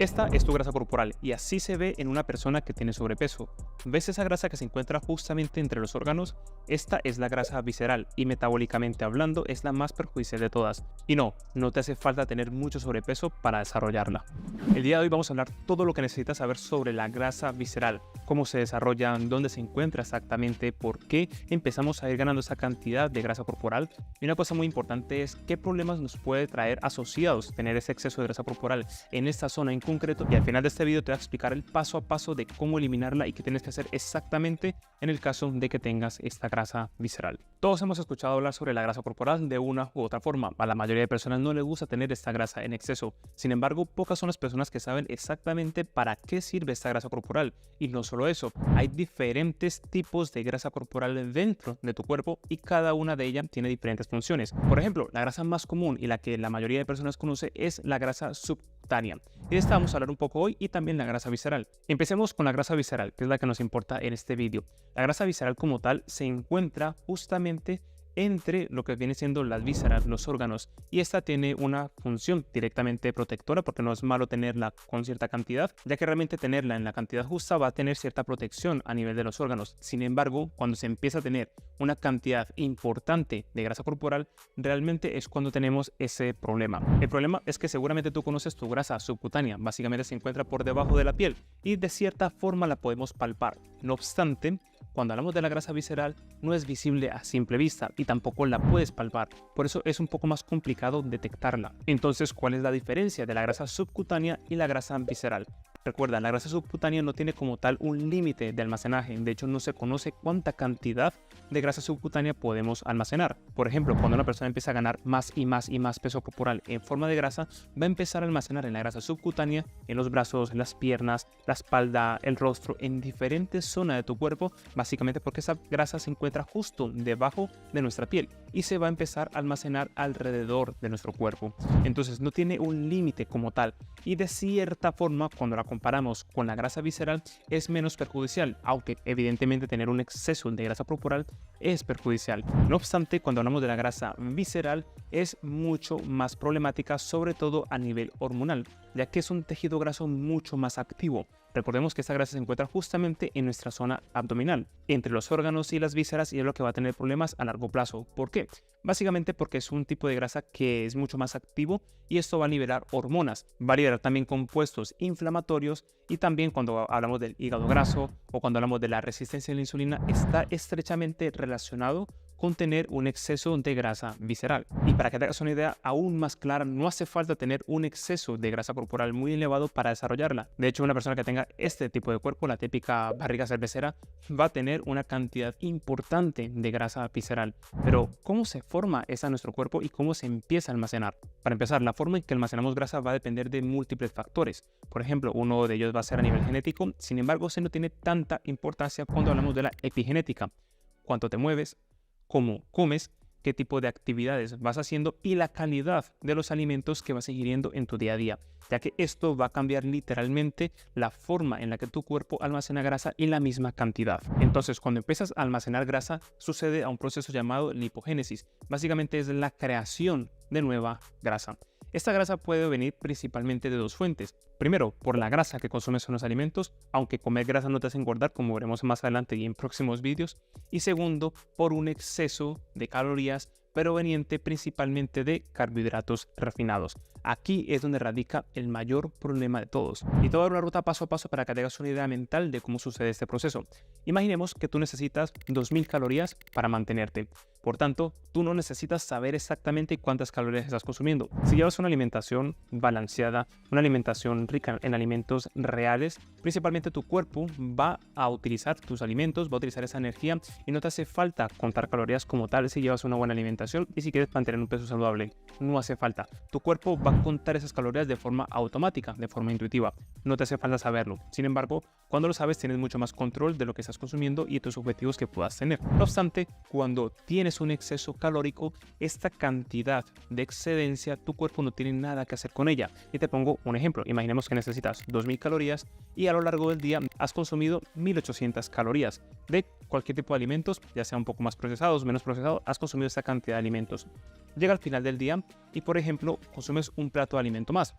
Esta es tu grasa corporal y así se ve en una persona que tiene sobrepeso. ¿Ves esa grasa que se encuentra justamente entre los órganos? Esta es la grasa visceral y metabólicamente hablando es la más perjudicial de todas. Y no te hace falta tener mucho sobrepeso para desarrollarla. El día de hoy vamos a hablar todo lo que necesitas saber sobre la grasa visceral, cómo se desarrolla, dónde se encuentra exactamente, por qué empezamos a ir ganando esa cantidad de grasa corporal. Y una cosa muy importante es qué problemas nos puede traer asociados tener ese exceso de grasa corporal en esta zona en concreto, y al final de este video te voy a explicar el paso a paso de cómo eliminarla y qué tienes que hacer exactamente en el caso de que tengas esta grasa visceral. Todos hemos escuchado hablar sobre la grasa corporal de una u otra forma. A la mayoría de personas no les gusta tener esta grasa en exceso. Sin embargo, pocas son las personas que saben exactamente para qué sirve esta grasa corporal. Y no solo eso, hay diferentes tipos de grasa corporal dentro de tu cuerpo y cada una de ellas tiene diferentes funciones. Por ejemplo, la grasa más común y la que la mayoría de personas conoce es la grasa subcutánea. Y de esta vamos a hablar un poco hoy, y también la grasa visceral. Empecemos con la grasa visceral, que es la que nos importa en este vídeo. La grasa visceral como tal se encuentra justamente entre lo que viene siendo las vísceras, los órganos, y esta tiene una función directamente protectora, porque no es malo tenerla con cierta cantidad, ya que realmente tenerla en la cantidad justa va a tener cierta protección a nivel de los órganos. Sin embargo, cuando se empieza a tener una cantidad importante de grasa corporal, realmente es cuando tenemos ese problema. El problema es que seguramente tú conoces tu grasa subcutánea, básicamente se encuentra por debajo de la piel y de cierta forma la podemos palpar. No obstante, cuando hablamos de la grasa visceral, no es visible a simple vista y tampoco la puedes palpar, por eso es un poco más complicado detectarla. Entonces, ¿cuál es la diferencia de la grasa subcutánea y la grasa visceral? Recuerda, la grasa subcutánea no tiene como tal un límite de almacenaje, de hecho no se conoce cuánta cantidad de grasa subcutánea podemos almacenar. Por ejemplo, cuando una persona empieza a ganar más y más peso corporal en forma de grasa, va a empezar a almacenar en la grasa subcutánea, en los brazos, en las piernas, la espalda, el rostro, en diferentes zonas de tu cuerpo, básicamente porque esa grasa se encuentra justo debajo de nuestra piel y se va a empezar a almacenar alrededor de nuestro cuerpo. Entonces no tiene un límite como tal, y de cierta forma cuando la comparamos con la grasa visceral es menos perjudicial, aunque evidentemente tener un exceso de grasa corporal es perjudicial. No obstante, cuando hablamos de la grasa visceral es mucho más problemática, sobre todo a nivel hormonal, ya que es un tejido graso mucho más activo. Recordemos que esta grasa se encuentra justamente en nuestra zona abdominal, entre los órganos y las vísceras, y es lo que va a tener problemas a largo plazo. ¿Por qué? Básicamente porque es un tipo de grasa que es mucho más activo y esto va a liberar hormonas, va a liberar también compuestos inflamatorios, y también cuando hablamos del hígado graso o cuando hablamos de la resistencia a la insulina está estrechamente relacionado con tener un exceso de grasa visceral. Y para que te hagas una idea aún más clara, no hace falta tener un exceso de grasa corporal muy elevado para desarrollarla. De hecho, una persona que tenga este tipo de cuerpo, la típica barriga cervecera, va a tener una cantidad importante de grasa visceral. Pero, ¿cómo se forma esa en nuestro cuerpo y cómo se empieza a almacenar? Para empezar, la forma en que almacenamos grasa va a depender de múltiples factores. Por ejemplo, uno de ellos va a ser a nivel genético, sin embargo, se no tiene tanta importancia cuando hablamos de la epigenética. Cuánto te mueves, cómo comes, qué tipo de actividades vas haciendo y la calidad de los alimentos que vas ingiriendo en tu día a día, ya que esto va a cambiar literalmente la forma en la que tu cuerpo almacena grasa y la misma cantidad. Entonces, cuando empiezas a almacenar grasa, sucede a un proceso llamado lipogénesis. Básicamente es la creación de nueva grasa. Esta grasa puede venir principalmente de dos fuentes. Primero, por la grasa que consumes en los alimentos, aunque comer grasa no te hace engordar, como veremos más adelante y en próximos vídeos. Y segundo, por un exceso de calorías proveniente principalmente de carbohidratos refinados. Aquí es donde radica el mayor problema de todos. Y te voy a dar una ruta paso a paso para que te hagas una idea mental de cómo sucede este proceso. Imaginemos que tú necesitas 2000 calorías para mantenerte. Por tanto, tú no necesitas saber exactamente cuántas calorías estás consumiendo. Si llevas una alimentación balanceada, una alimentación rica en alimentos reales, principalmente tu cuerpo va a utilizar tus alimentos, va a utilizar esa energía y no te hace falta contar calorías como tal si llevas una buena alimentación y si quieres mantener un peso saludable. No hace falta. Tu cuerpo va a contar esas calorías de forma automática, de forma intuitiva. No te hace falta saberlo. Sin embargo, cuando lo sabes, tienes mucho más control de lo que estás consumiendo y de tus objetivos que puedas tener. No obstante, cuando tienes un exceso calórico, esta cantidad de excedencia, tu cuerpo no tiene nada que hacer con ella. Y te pongo un ejemplo. Imaginemos que necesitas 2000 calorías y a lo largo del día has consumido 1800 calorías de cualquier tipo de alimentos, ya sea un poco más procesados, menos procesados, has consumido esta cantidad de alimentos. Llega al final del día y, por ejemplo, consumes un plato de alimento más.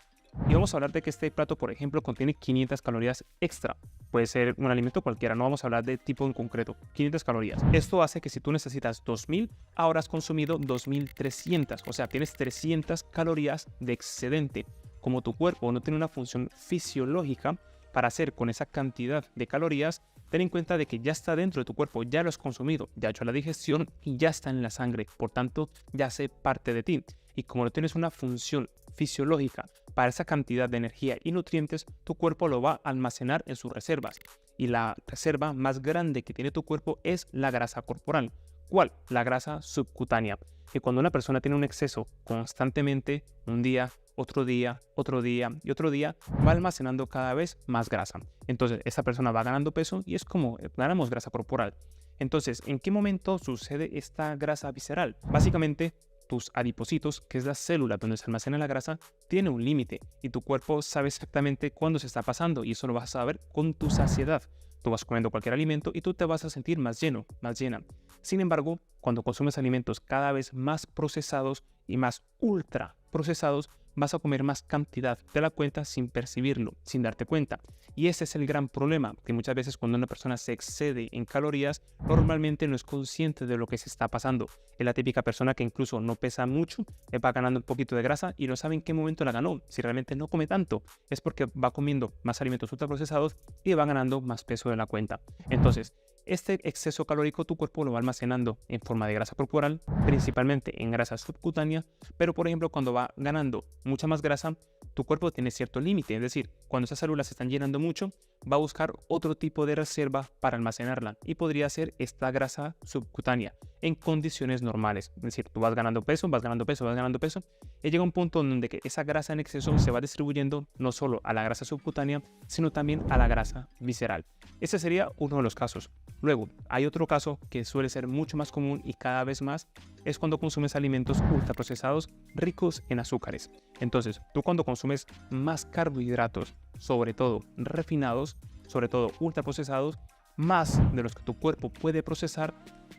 Y vamos a hablar de que este plato, por ejemplo, contiene 500 calorías extra. Puede ser un alimento cualquiera, no vamos a hablar de tipo en concreto, 500 calorías. Esto hace que si tú necesitas 2000, ahora has consumido 2300, o sea, tienes 300 calorías de excedente. Como tu cuerpo no tiene una función fisiológica para hacer con esa cantidad de calorías, ten en cuenta de que ya está dentro de tu cuerpo, ya lo has consumido, ya ha hecho la digestión y ya está en la sangre, por tanto, ya hace parte de ti. Y como no tienes una función fisiológica para esa cantidad de energía y nutrientes, tu cuerpo lo va a almacenar en sus reservas. Y la reserva más grande que tiene tu cuerpo es la grasa corporal. ¿Cuál? La grasa subcutánea. Que cuando una persona tiene un exceso constantemente, un día, otro día, otro día y otro día, va almacenando cada vez más grasa. Entonces, esa persona va ganando peso y es como ganamos grasa corporal. Entonces, ¿en qué momento sucede esta grasa visceral? Básicamente, tus adipocitos, que es la célula donde se almacena la grasa, tiene un límite y tu cuerpo sabe exactamente cuándo se está pasando y eso lo vas a saber con tu saciedad. Tú vas comiendo cualquier alimento y tú te vas a sentir más lleno, más llena. Sin embargo, cuando consumes alimentos cada vez más procesados y más ultra procesados, vas a comer más cantidad de la cuenta sin percibirlo, sin darte cuenta. Y ese es el gran problema, que muchas veces cuando una persona se excede en calorías, normalmente no es consciente de lo que se está pasando. Es la típica persona que incluso no pesa mucho, va ganando un poquito de grasa y no sabe en qué momento la ganó. Si realmente no come tanto, es porque va comiendo más alimentos ultraprocesados y va ganando más peso de la cuenta. Entonces, este exceso calórico tu cuerpo lo va almacenando en forma de grasa corporal, principalmente en grasa subcutánea, pero por ejemplo cuando va ganando mucha más grasa, tu cuerpo tiene cierto límite, es decir, cuando esas células se están llenando mucho, va a buscar otro tipo de reserva para almacenarla y podría ser esta grasa subcutánea en condiciones normales. Es decir, tú vas ganando peso, vas ganando peso, vas ganando peso y llega un punto en donde que esa grasa en exceso se va distribuyendo no solo a la grasa subcutánea, sino también a la grasa visceral. Ese sería uno de los casos. Luego, hay otro caso que suele ser mucho más común y cada vez más, es cuando consumes alimentos ultraprocesados ricos en azúcares. Entonces, tú cuando consumes más carbohidratos, sobre todo refinados, sobre todo ultraprocesados, más de los que tu cuerpo puede procesar,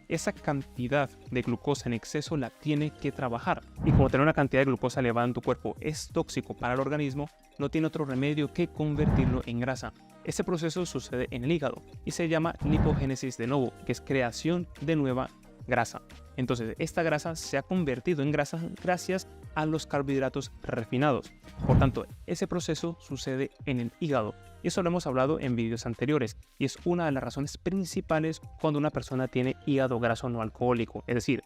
esa cantidad de glucosa en exceso la tiene que trabajar. Y como tener una cantidad de glucosa elevada en tu cuerpo es tóxico para el organismo, no tiene otro remedio que convertirlo en grasa. Este proceso sucede en el hígado y se llama lipogénesis de novo, que es creación de nueva grasa. Entonces, esta grasa se ha convertido en grasa gracias a los carbohidratos refinados. Por tanto, ese proceso sucede en el hígado. Y eso lo hemos hablado en vídeos anteriores. Y es una de las razones principales cuando una persona tiene hígado graso no alcohólico. Es decir,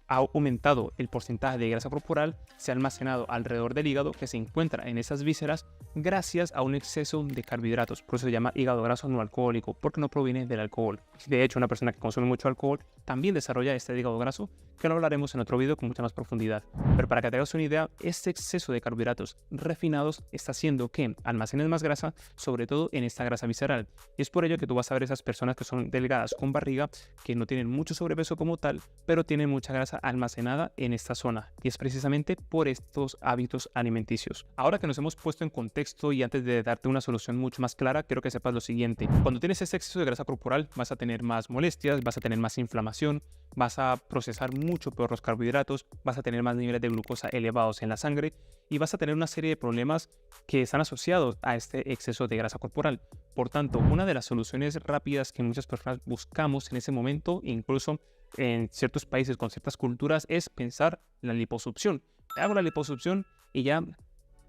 ha aumentado el porcentaje de grasa corporal, se ha almacenado alrededor del hígado que se encuentra en esas vísceras gracias a un exceso de carbohidratos. Por eso se llama hígado graso no alcohólico, porque no proviene del alcohol. De hecho, una persona que consume mucho alcohol también desarrolla este hígado graso, que lo hablaremos en otro video con mucha más profundidad. Pero para que te hagas una idea, este exceso de carbohidratos refinados está haciendo que almacenes más grasa, sobre todo en esta grasa visceral. Y es por ello que tú vas a ver esas personas que son delgadas con barriga, que no tienen mucho sobrepeso como tal, pero tienen mucha grasa almacenada en esta zona. Y es precisamente por estos hábitos alimenticios. Ahora que nos hemos puesto en contexto y antes de darte una solución mucho más clara, quiero que sepas lo siguiente. Cuando tienes este exceso de grasa corporal, vas a tener más molestias, vas a tener más inflamación, vas a procesar mucho peor los carbohidratos, vas a tener más niveles de glucosa elevados en la sangre y vas a tener una serie de problemas que están asociados a este exceso de grasa corporal. Por tanto, una de las soluciones rápidas que muchas personas buscamos en ese momento, incluso en ciertos países con ciertas culturas, es pensar en la liposucción. Hago la liposucción y ya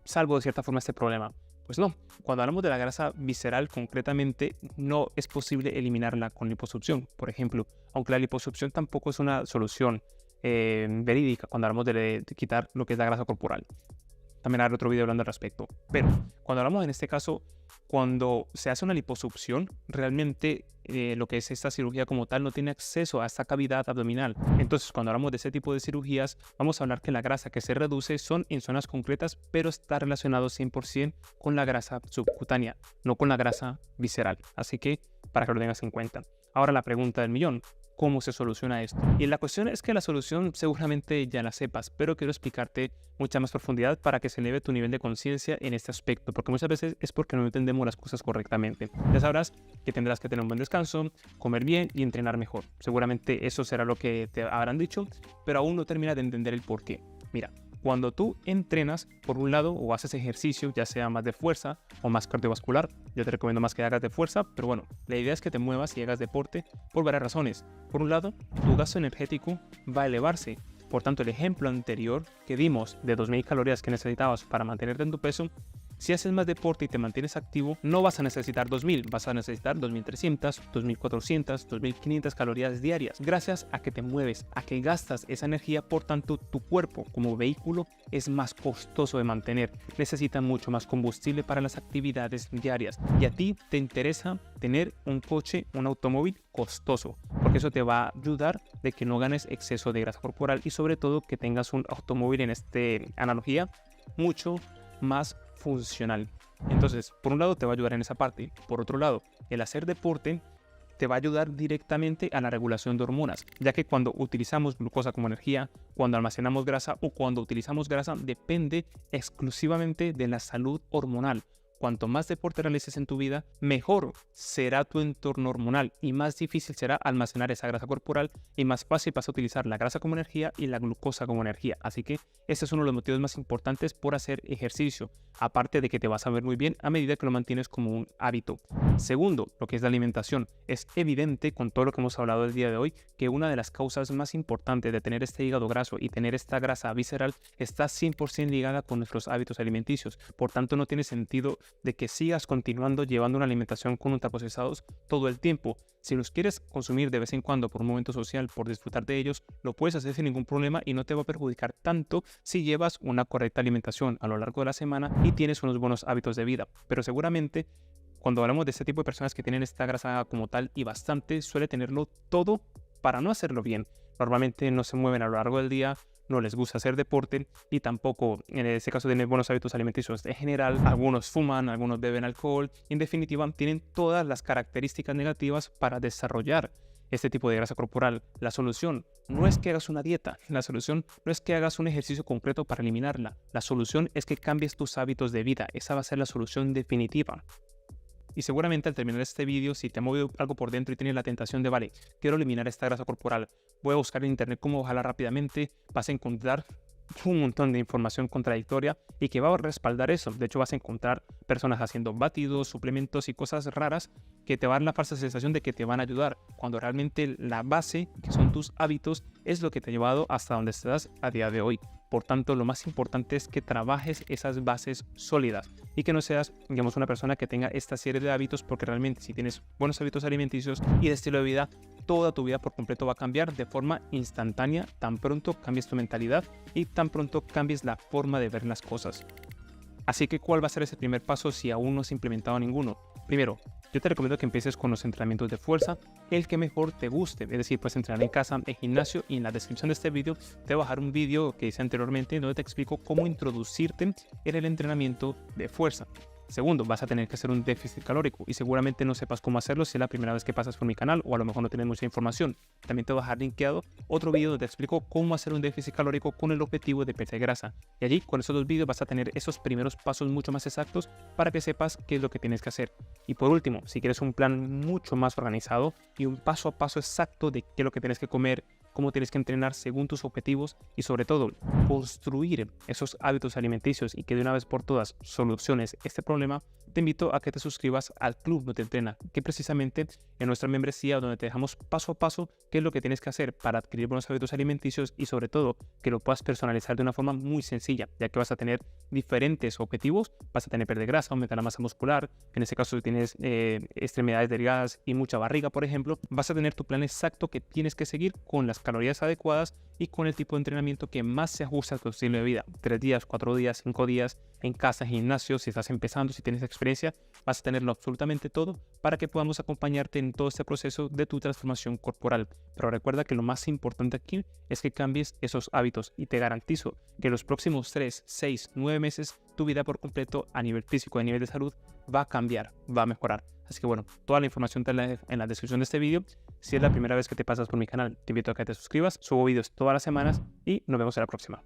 salvo de cierta forma este problema. Pues no, cuando hablamos de la grasa visceral concretamente no es posible eliminarla con liposucción, por ejemplo, aunque la liposucción tampoco es una solución verídica cuando hablamos de quitar lo que es la grasa corporal. También haré otro video hablando al respecto. Pero cuando hablamos en este caso, cuando se hace una liposucción, realmente lo que es esta cirugía como tal no tiene acceso a esta cavidad abdominal. Entonces, cuando hablamos de ese tipo de cirugías, vamos a hablar que la grasa que se reduce son en zonas concretas, pero está relacionado 100% con la grasa subcutánea, no con la grasa visceral. Así que, para que lo tengas en cuenta. Ahora la pregunta del millón. ¿Cómo se soluciona esto? Y la cuestión es que la solución seguramente ya la sepas, pero quiero explicarte mucha más profundidad para que se eleve tu nivel de conciencia en este aspecto, porque muchas veces es porque no entendemos las cosas correctamente. Ya sabrás que tendrás que tener un buen descanso, comer bien y entrenar mejor. Seguramente eso será lo que te habrán dicho, pero aún no terminas de entender el por qué. Mira, Cuando tú entrenas, por un lado, o haces ejercicio, ya sea más de fuerza o más cardiovascular, yo te recomiendo más que hagas de fuerza, pero bueno, la idea es que te muevas y hagas deporte por varias razones. Por un lado, tu gasto energético va a elevarse. Por tanto, el ejemplo anterior que dimos de 2000 calorías que necesitabas para mantenerte en tu peso, si haces más deporte y te mantienes activo, no vas a necesitar 2000, vas a necesitar 2300, 2400, 2500 calorías diarias, gracias a que te mueves, a que gastas esa energía. Por tanto, tu cuerpo como vehículo es más costoso de mantener, necesita mucho más combustible para las actividades diarias, y a ti te interesa tener un coche, un automóvil costoso, porque eso te va a ayudar de que no ganes exceso de grasa corporal y sobre todo que tengas un automóvil, en esta analogía, mucho más funcional. Entonces, por un lado te va a ayudar en esa parte. Por otro lado, el hacer deporte te va a ayudar directamente a la regulación de hormonas, ya que cuando utilizamos glucosa como energía, cuando almacenamos grasa o cuando utilizamos grasa, depende exclusivamente de la salud hormonal. Cuanto más deporte realices en tu vida, mejor será tu entorno hormonal y más difícil será almacenar esa grasa corporal y más fácil vas a utilizar la grasa como energía y la glucosa como energía. Así que ese es uno de los motivos más importantes por hacer ejercicio, aparte de que te vas a ver muy bien a medida que lo mantienes como un hábito. Segundo, lo que es la alimentación. Es evidente con todo lo que hemos hablado el día de hoy que una de las causas más importantes de tener este hígado graso y tener esta grasa visceral está 100% ligada con nuestros hábitos alimenticios. Por tanto, no tiene sentido de que sigas continuando llevando una alimentación con ultraprocesados todo el tiempo. Si los quieres consumir de vez en cuando por un momento social, por disfrutar de ellos, lo puedes hacer sin ningún problema y no te va a perjudicar tanto si llevas una correcta alimentación a lo largo de la semana y tienes unos buenos hábitos de vida. Pero seguramente cuando hablamos de este tipo de personas que tienen esta grasa como tal y bastante, suele tenerlo todo para no hacerlo bien. Normalmente no se mueven a lo largo del día, no les gusta hacer deporte y tampoco, en este caso, tienen buenos hábitos alimenticios en general. Algunos fuman, algunos beben alcohol. En definitiva, tienen todas las características negativas para desarrollar este tipo de grasa corporal. La solución no es que hagas una dieta, la solución no es que hagas un ejercicio concreto para eliminarla. La solución es que cambies tus hábitos de vida. Esa va a ser la solución definitiva. Y seguramente al terminar este vídeo, si te ha movido algo por dentro y tienes la tentación de, vale, quiero eliminar esta grasa corporal, voy a buscar en internet cómo bajarla rápidamente, vas a encontrar un montón de información contradictoria y que va a respaldar eso. De hecho, vas a encontrar personas haciendo batidos, suplementos y cosas raras que te van a dar la falsa sensación de que te van a ayudar, cuando realmente la base, que son tus hábitos, es lo que te ha llevado hasta donde estás a día de hoy. Por tanto, lo más importante es que trabajes esas bases sólidas y que no seas, digamos, una persona que tenga esta serie de hábitos, porque realmente si tienes buenos hábitos alimenticios y de estilo de vida, toda tu vida por completo va a cambiar de forma instantánea, tan pronto cambies tu mentalidad y tan pronto cambies la forma de ver las cosas. Así que, ¿cuál va a ser ese primer paso si aún no has implementado ninguno? Primero, yo te recomiendo que empieces con los entrenamientos de fuerza, el que mejor te guste. Es decir, puedes entrenar en casa, en gimnasio, y en la descripción de este vídeo te voy a dejar un vídeo que hice anteriormente donde te explico cómo introducirte en el entrenamiento de fuerza. Segundo, vas a tener que hacer un déficit calórico y seguramente no sepas cómo hacerlo si es la primera vez que pasas por mi canal o a lo mejor no tienes mucha información. También te voy a dejar linkeado otro vídeo donde te explico cómo hacer un déficit calórico con el objetivo de perder grasa. Y allí, con esos dos vídeos, vas a tener esos primeros pasos mucho más exactos para que sepas qué es lo que tienes que hacer. Y por último, si quieres un plan mucho más organizado y un paso a paso exacto de qué es lo que tienes que comer, cómo tienes que entrenar según tus objetivos y sobre todo construir esos hábitos alimenticios y que de una vez por todas soluciones este problema, te invito a que te suscribas al Club No Te Entrena, que precisamente en nuestra membresía donde te dejamos paso a paso qué es lo que tienes que hacer para adquirir buenos hábitos alimenticios y sobre todo que lo puedas personalizar de una forma muy sencilla, ya que vas a tener diferentes objetivos, vas a tener perder grasa, aumentar la masa muscular, en este caso si tienes extremidades delgadas y mucha barriga, por ejemplo, vas a tener tu plan exacto que tienes que seguir con las calorías adecuadas y con el tipo de entrenamiento que más se ajusta a tu estilo de vida. 3 días, 4 días, 5 días, en casa, en gimnasio, si estás empezando, si tienes experiencia, vas a tenerlo absolutamente todo para que podamos acompañarte en todo este proceso de tu transformación corporal. Pero recuerda que lo más importante aquí es que cambies esos hábitos y te garantizo que los próximos 3, 6, 9 meses tu vida por completo a nivel físico, a nivel de salud, va a cambiar, va a mejorar. Así que bueno, toda la información te la dejo en la descripción de este vídeo. Si es la primera vez que te pasas por mi canal, te invito a que te suscribas. Subo vídeos todas las semanas y nos vemos en la próxima.